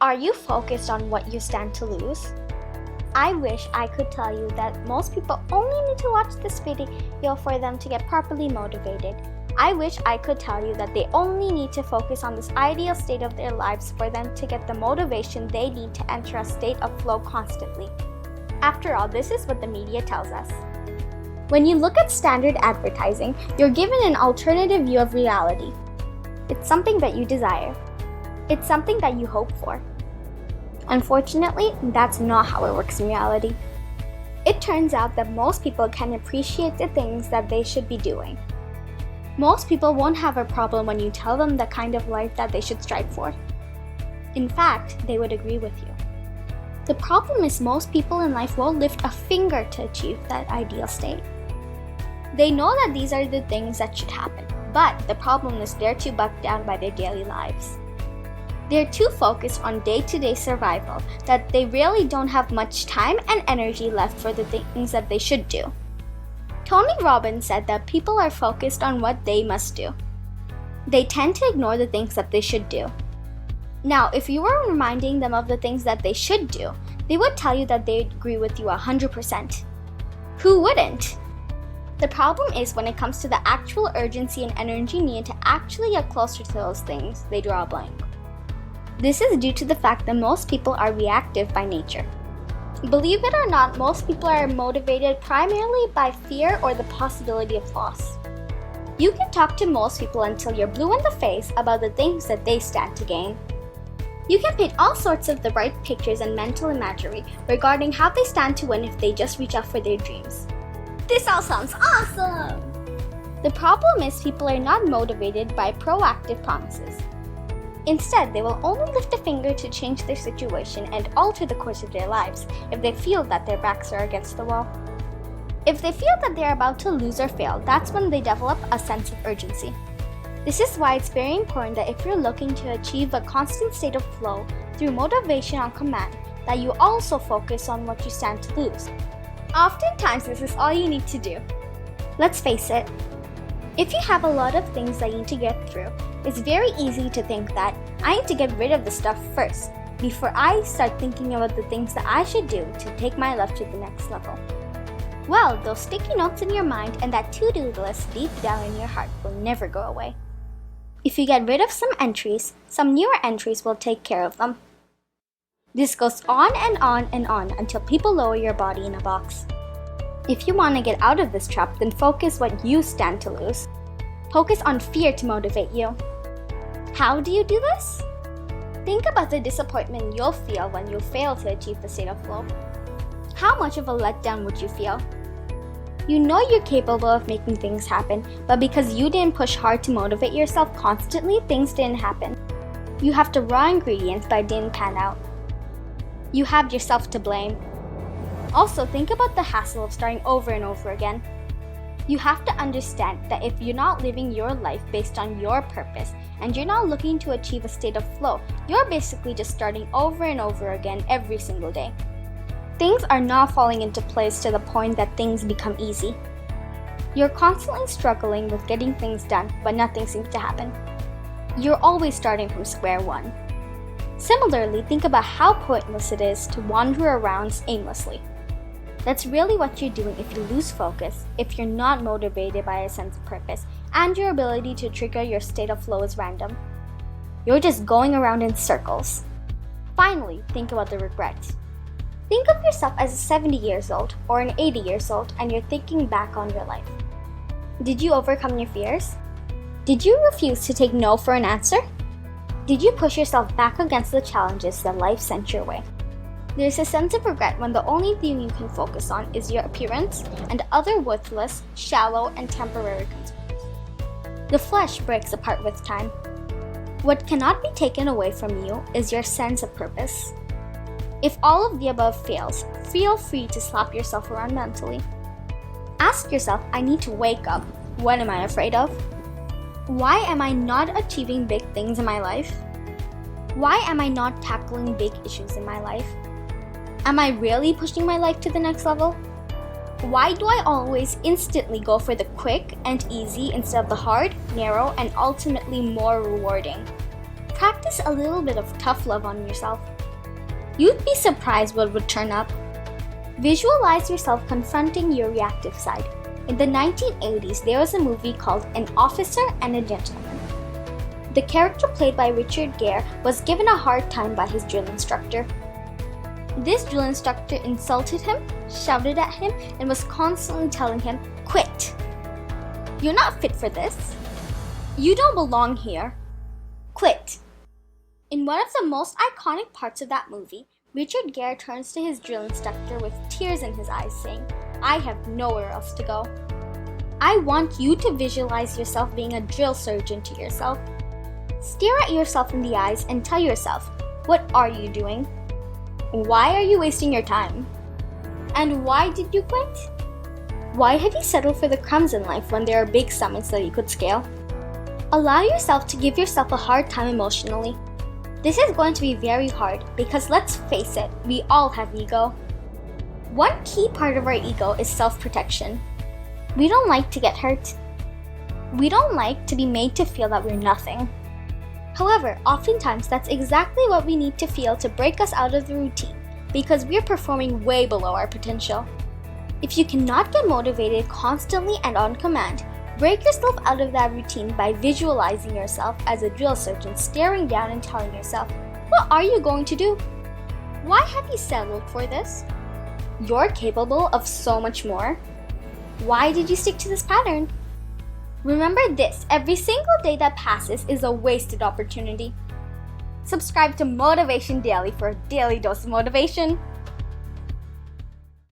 Are you focused on what you stand to lose? I wish I could tell you that most people only need to watch this video for them to get properly motivated. I wish I could tell you that they only need to focus on this ideal state of their lives for them to get the motivation they need to enter a state of flow constantly. After all, this is what the media tells us. When you look at standard advertising, you're given an alternative view of reality. It's something that you desire. It's something that you hope for. Unfortunately, that's not how it works in reality. It turns out that most people can appreciate the things that they should be doing. Most people won't have a problem when you tell them the kind of life that they should strive for. In fact, they would agree with you. The problem is most people in life won't lift a finger to achieve that ideal state. They know that these are the things that should happen, but the problem is they're too bogged down by their daily lives. They're too focused on day-to-day survival that they really don't have much time and energy left for the things that they should do. Tony Robbins said that people are focused on what they must do. They tend to ignore the things that they should do. Now, if you were reminding them of the things that they should do, they would tell you that they'd agree with you 100%. Who wouldn't? The problem is when it comes to the actual urgency and energy needed to actually get closer to those things, they draw a blank. This is due to the fact that most people are reactive by nature. Believe it or not, most people are motivated primarily by fear or the possibility of loss. You can talk to most people until you're blue in the face about the things that they stand to gain. You can paint all sorts of the bright pictures and mental imagery regarding how they stand to win if they just reach out for their dreams. This all sounds awesome! The problem is people are not motivated by proactive promises. Instead, they will only lift a finger to change their situation and alter the course of their lives if they feel that their backs are against the wall. If they feel that they are about to lose or fail, that's when they develop a sense of urgency. This is why it's very important that if you're looking to achieve a constant state of flow through motivation on command, that you also focus on what you stand to lose. Oftentimes, this is all you need to do. Let's face it, if you have a lot of things that you need to get through, it's very easy to think that I need to get rid of the stuff first before I start thinking about the things that I should do to take my life to the next level. Well, those sticky notes in your mind and that to-do list deep down in your heart will never go away. If you get rid of some entries, some newer entries will take care of them. This goes on and on and on until people lower your body in a box. If you want to get out of this trap, then focus what you stand to lose. Focus on fear to motivate you. How do you do this? Think about the disappointment you'll feel when you fail to achieve the state of flow. How much of a letdown would you feel? You know you're capable of making things happen, but because you didn't push hard to motivate yourself constantly, things didn't happen. You have the raw ingredients, but it didn't pan out. You have yourself to blame. Also, think about the hassle of starting over and over again. You have to understand that if you're not living your life based on your purpose and you're not looking to achieve a state of flow, you're basically just starting over and over again every single day. Things are not falling into place to the point that things become easy. You're constantly struggling with getting things done, but nothing seems to happen. You're always starting from square one. Similarly, think about how pointless it is to wander around aimlessly. That's really what you're doing if you lose focus, if you're not motivated by a sense of purpose, and your ability to trigger your state of flow is random. You're just going around in circles. Finally, think about the regrets. Think of yourself as 70 years old or an 80 years old and you're thinking back on your life. Did you overcome your fears? Did you refuse to take no for an answer? Did you push yourself back against the challenges that life sent your way? There's a sense of regret when the only thing you can focus on is your appearance and other worthless, shallow, and temporary concerns. The flesh breaks apart with time. What cannot be taken away from you is your sense of purpose. If all of the above fails, feel free to slap yourself around mentally. Ask yourself, I need to wake up. What am I afraid of? Why am I not achieving big things in my life? Why am I not tackling big issues in my life? Am I really pushing my life to the next level? Why do I always instantly go for the quick and easy instead of the hard, narrow, and ultimately more rewarding? practice a little bit of tough love on yourself. You'd be surprised what would turn up. Visualize yourself confronting your reactive side. In the 1980s, there was a movie called An Officer and a Gentleman. The character played by Richard Gere was given a hard time by his drill instructor. This drill instructor insulted him, shouted at him, and was constantly telling him, "Quit! You're not fit for this. You don't belong here. Quit!" In one of the most iconic parts of that movie, Richard Gere turns to his drill instructor with tears in his eyes saying, "I have nowhere else to go." I want you to visualize yourself being a drill sergeant to yourself. Stare at yourself in the eyes and tell yourself, what are you doing? Why are you wasting your time? And why did you quit? Why have you settled for the crumbs in life when there are big summits that you could scale? Allow yourself to give yourself a hard time emotionally. This is going to be very hard because let's face it, we all have ego. One key part of our ego is self-protection. We don't like to get hurt. We don't like to be made to feel that we're nothing. However, oftentimes that's exactly what we need to feel to break us out of the routine because we're performing way below our potential. If you cannot get motivated constantly and on command, break yourself out of that routine by visualizing yourself as a drill sergeant staring down and telling yourself, what are you going to do? Why have you settled for this? You're capable of so much more. Why did you stick to this pattern? Remember this, every single day that passes is a wasted opportunity. Subscribe to Motivation Daily for a daily dose of motivation.